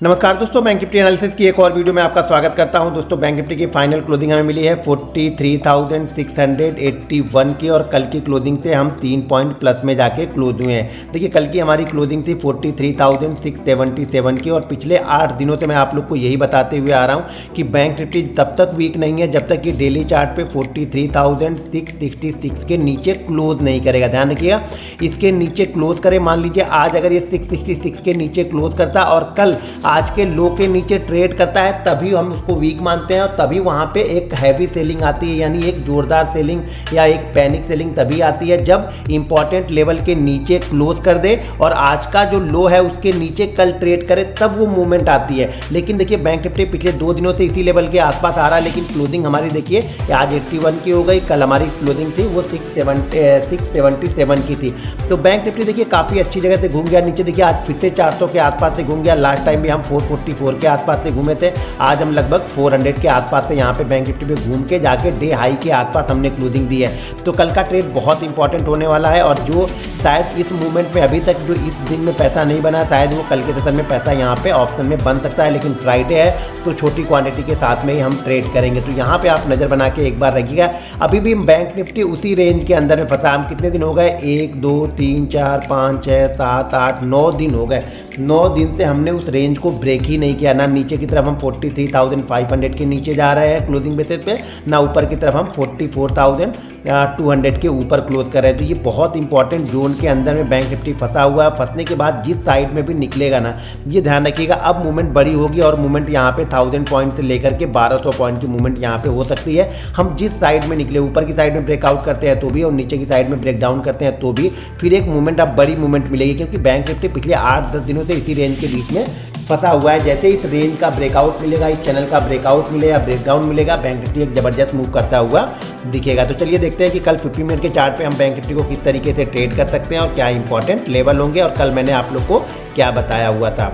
नमस्कार दोस्तों, bank Nifty analysis की एक और वीडियो में आपका स्वागत करता हूं। दोस्तों बैंक निफ्टी की फाइनल क्लोजिंग हमें मिली है 43,681 की और कल की क्लोजिंग से हम 3 पॉइंट प्लस में जाके क्लोज हुए हैं। देखिए कल की हमारी क्लोजिंग थी 43,677 की और पिछले 8 दिनों से मैं आप लोग को यही बताते हुए आ रहा हूं कि बैंक निफ्टी तब तक वीक नहीं है जब तक कि डेली चार्ट पे 43,666 के नीचे क्लोज नहीं करेगा। ध्यान रखिएगा, इसके नीचे क्लोज करे, मान लीजिए आज अगर ये 666 के नीचे क्लोज करता और कल आज के लो के नीचे ट्रेड करता है तभी हम उसको वीक मानते हैं और तभी वहाँ पे एक हैवी सेलिंग आती है, यानी एक जोरदार सेलिंग या एक पैनिक सेलिंग तभी आती है जब इंपॉर्टेंट लेवल के नीचे क्लोज कर दे और आज का जो लो है उसके नीचे कल ट्रेड करे, तब वो मूवमेंट आती है। लेकिन देखिए बैंक निफ्टी पिछले 2 दिनों से इसी लेवल के आसपास आ रहा है, लेकिन क्लोजिंग हमारी देखिए आज 81 की हो गई, कल हमारी क्लोजिंग थी वो 677 की थी। तो बैंक निफ्टी देखिए काफ़ी अच्छी जगह से घूम गया नीचे। देखिए आज फिर से 400 के आसपास से घूम गया। लास्ट टाइम भी हम 444 के आसपास से घूमे थे, आज हम लगभग 400 के आसपास से यहाँ पे बैंक निफ्टी पे घूम के जाके डे हाई के आसपास हमने क्लोजिंग दी है। तो कल का ट्रेड बहुत इंपॉर्टेंट होने वाला है और जो शायद इस मूवमेंट में अभी तक जो इस दिन में पैसा नहीं बना, शायद वो कल के सेशन में पैसा यहाँ पे ऑप्शन में बन सकता है। लेकिन फ्राइडे है तो छोटी क्वांटिटी के साथ में ही हम ट्रेड करेंगे, तो यहाँ पे आप नज़र बना के एक बार रखिएगा। अभी भी बैंक निफ्टी उसी रेंज के अंदर में फंसा। हम कितने दिन हो गए, 1 2 3 4 5 6 7 8 9 दिन हो गए। 9 दिन से हमने उस रेंज को ब्रेक ही नहीं किया। ना नीचे की तरफ हम 43,500 के नीचे जा रहे हैं क्लोजिंग बेसिस पे, ना ऊपर की तरफ हम 44,200 के ऊपर क्लोज कर रहे हैं। तो ये बहुत इंपॉर्टेंट जोन के अंदर में बैंक निफ्टी फंसा हुआ है। फंसने के बाद जिस साइड में भी निकलेगा ना, ये ध्यान रखिएगा, अब मूवमेंट बड़ी होगी और मूवमेंट यहाँ पे 1000 पॉइंट से लेकर के 1200 पॉइंट की मूवमेंट यहाँ पे हो सकती है। हम जिस साइड में निकले, ऊपर की साइड में ब्रेकआउट करते हैं तो भी और नीचे की साइड में ब्रेक डाउन करते हैं तो भी फिर एक मूवमेंट, अब बड़ी मूवमेंट मिलेगी, क्योंकि बैंक निफ्टी पिछले 8-10 दिनों से इसी रेंज के बीच में फंसा हुआ है। जैसे इस रेंज का ब्रेकआउट मिलेगा, इस चैनल का ब्रेकआउट मिलेगा, ब्रेकडाउन मिलेगा, बैंक निफ्टी एक जबरदस्त मूव करता हुआ दिखेगा। तो चलिए देखते हैं कि कल 50 मिनट के चार्ट पे हम बैंक निफ्टी को किस तरीके से ट्रेड कर सकते हैं और क्या इंपॉर्टेंट लेवल होंगे और कल मैंने आप लोग को क्या बताया हुआ था।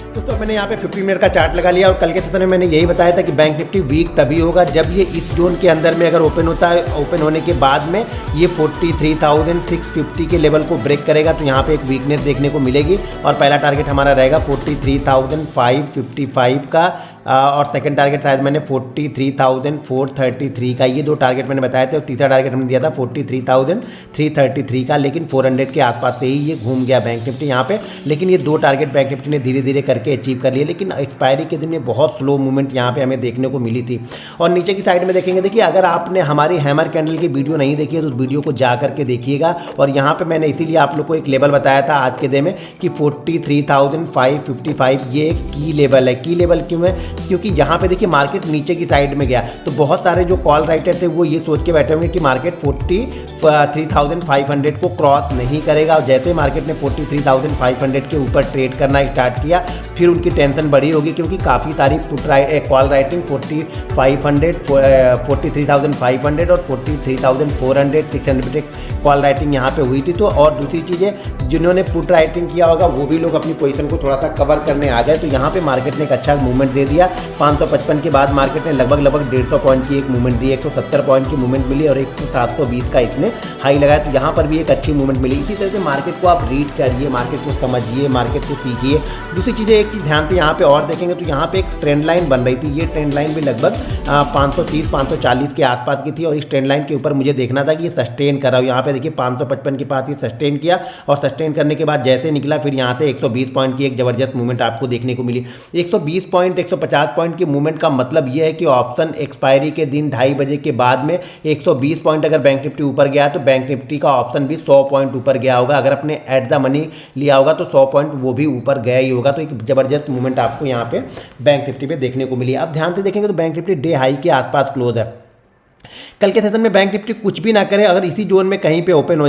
दोस्तों मैंने यहाँ पे 50 मिनट का चार्ट लगा लिया और कल के सेशन में मैंने यही बताया था कि बैंक निफ्टी वीक तभी होगा जब ये इस जोन के अंदर में अगर ओपन होता है, ओपन होने के बाद में ये 43,650 के लेवल को ब्रेक करेगा तो यहाँ पे एक वीकनेस देखने को मिलेगी और पहला टारगेट हमारा रहेगा 43,555 का और सेकंड टारगेट शायद मैंने 43,433 का, ये 2 टारगेट मैंने बताए थे और तीसरा टारगेट हमने दिया था 43,333 का। लेकिन 400 के आसपास से ही ये घूम गया बैंक निफ्टी यहाँ पे। लेकिन ये 2 टारगेट बैंक निफ्टी ने धीरे धीरे करके अचीव कर लिए, लेकिन एक्सपायरी के दिन में बहुत स्लो मूवमेंट यहाँ पे हमें देखने को मिली थी। और नीचे की साइड में देखेंगे, देखिए अगर आपने हमारी हैमर कैंडल की वीडियो नहीं देखी है तो उस वीडियो को जा करके देखिएगा। और यहाँ पर मैंने इसीलिए आप लोग को एक लेवल बताया था आज के दिन में कि 43,555 ये एक की लेवल है। की लेवल क्यों है? क्योंकि यहाँ पे देखिए मार्केट नीचे की साइड में गया तो बहुत सारे जो कॉल राइटर थे वो ये सोच के बैठे होंगे कि मार्केट 43,500 को क्रॉस नहीं करेगा। और जैसे मार्केट ने 43,500 के ऊपर ट्रेड करना स्टार्ट किया फिर उनकी टेंशन बढ़ी होगी, क्योंकि काफ़ी सारी कॉल राइटिंग 43,500 और 43,400 600 कॉल राइटिंग यहाँ पे हुई थी। तो और दूसरी चीज़ें जिन्होंने पुट राइटिंग किया होगा वो भी लोग अपनी पोजीशन को थोड़ा सा कवर करने आ गए। तो यहाँ पे मार्केट ने एक अच्छा मूवमेंट दे दिया। 555 के बाद मार्केट ने लगभग 150 पॉइंट की एक मूवमेंट दी, 170 पॉइंट की मूवमेंट मिली और 720 का इसने हाई लगाया। तो यहाँ पर भी एक अच्छी मूवमेंट मिली। इसी तरह से मार्केट को आप रीड करिए, मार्केट को समझिए, मार्केट को सीखिए। दूसरी चीज़ें एक चीज़ ध्यान से यहाँ पे और देखेंगे तो यहाँ पे एक ट्रेंड लाइन बन रही थी। ये ट्रेंड लाइन भी लगभग 530-540 के आसपास की थी और इस ट्रेंड लाइन के ऊपर मुझे देखना था कि ये सस्टेन कर रहा हो। यहाँ पे देखिए 555 के पास ये सस्टेन किया और सस्टेन करने के बाद जैसे निकला फिर यहाँ से 120 पॉइंट की एक जबरदस्त मूवमेंट आपको देखने को मिली। 120 पॉइंट 150 पॉइंट की मूवमेंट का मतलब ये है कि ऑप्शन एक्सपायरी के दिन 2:30 बजे के बाद में 120 पॉइंट अगर बैंक निफ्टी ऊपर गया तो बैंक निफ्टी का ऑप्शन भी 100 पॉइंट ऊपर गया होगा। अगर आपने एट द मनी लिया होगा तो 100 पॉइंट वो भी ऊपर गया ही होगा। तो एक जबरदस्त मूवमेंट आपको यहाँ पे बैंक निफ्टी पे देखने को मिली। अब ध्यान से देखेंगे तो बैंक निफ्टी डे हाई के आसपास क्लोज है। कल के सेशन में बैंक निफ्टी कुछ भी ना करे, अगर इसी जोन में कहीं पे ओपन हो,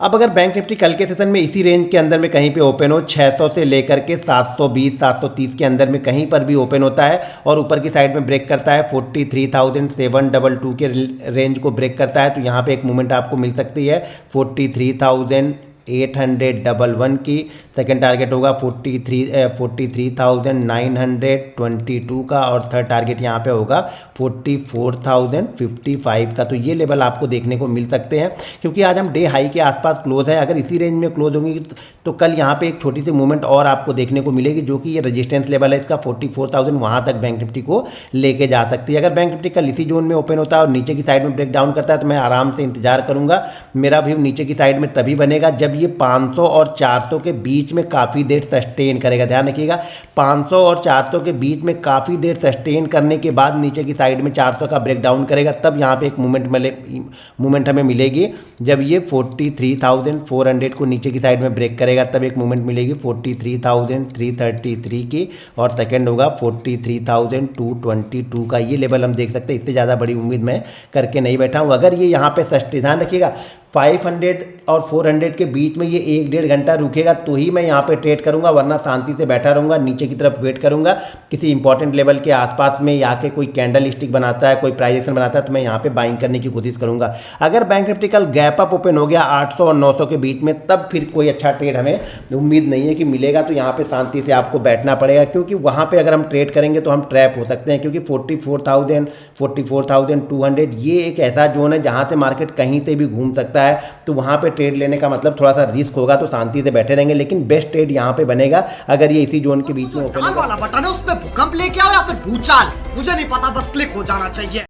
अब अगर बैंक निफ्टी कल के सेशन में इसी रेंज के अंदर में कहीं पे ओपन हो, 600 से लेकर के 720-730 के अंदर में कहीं पर भी ओपन होता है और ऊपर की साइड में ब्रेक करता है 43,722 के रेंज को ब्रेक करता है, तो यहाँ पे एक मूवमेंट आपको मिल सकती है 43,000 43,811 की। सेकंड टारगेट होगा 43,922 का और थर्ड टारगेट यहाँ पे होगा 44,055 का। तो ये लेवल आपको देखने को मिल सकते हैं क्योंकि आज हम डे हाई के आसपास क्लोज है। अगर इसी रेंज में क्लोज होंगी तो कल यहाँ पे एक छोटी सी मूवमेंट और आपको देखने को मिलेगी, जो कि ये रेजिस्टेंस लेवल है इसका 44,000, वहाँ तक बैंक निफ्टी को लेके जा सकती है। अगर बैंक निफ्टी कल इसी जोन में ओपन होता है और नीचे की साइड में ब्रेक डाउन करता है तो मैं आराम से इंतजार करूंगा। मेरा भी नीचे की साइड में तभी बनेगा जब ये 500 और 400 के बीच में काफ़ी देर सस्टेन करेगा। ध्यान रखिएगा, 500 और 400 के बीच में काफ़ी देर सस्टेन करने के बाद नीचे की साइड में 400 का ब्रेक डाउन करेगा, तब यहाँ पे एक मूवमेंट हमें मिलेगी। जब ये 43,400 को नीचे की साइड में ब्रेक करेगा तब एक मूवमेंट मिलेगी 43,333 की और सेकंड होगा 43,222 का। ये लेवल हम देख सकते हैं। इससे ज़्यादा बड़ी उम्मीद मैं करके नहीं बैठा हूँ। अगर ये यहाँ पे सस्टेन, ध्यान रखिएगा 500 और 400 के बीच में ये 1-1.5 घंटा रुकेगा तो ही मैं यहाँ पे ट्रेड करूँगा, वरना शांति से बैठा रहूँगा, नीचे की तरफ वेट करूँगा। किसी इंपॉर्टेंट लेवल के आसपास में या के कोई कैंडल स्टिक बनाता है, कोई प्राइस एक्शन बनाता है तो मैं यहाँ पे बाइंग करने की कोशिश करूँगा। अगर बैंक निफ्टी कल गैप अप ओपन हो गया 800 और 900 के बीच में, तब फिर कोई अच्छा ट्रेड हमें उम्मीद नहीं है कि मिलेगा। तो यहाँ पर शांति से आपको बैठना पड़ेगा क्योंकि वहाँ पर अगर हम ट्रेड करेंगे तो हम ट्रैप हो सकते हैं, क्योंकि 44,000 44,200 ये एक ऐसा जोन है जहाँ से मार्केट कहीं से भी घूम सकता है। तो वहाँ पे ट्रेड लेने का मतलब थोड़ा सा रिस्क होगा, तो शांति से बैठे रहेंगे। लेकिन बेस्ट ट्रेड यहाँ पे बनेगा अगर ये इसी जोन के बीच में ओपन वाला बटन है उसमें भूकंप लेके आओ या फिर भूचाल, मुझे नहीं पता, बस क्लिक हो जाना चाहिए।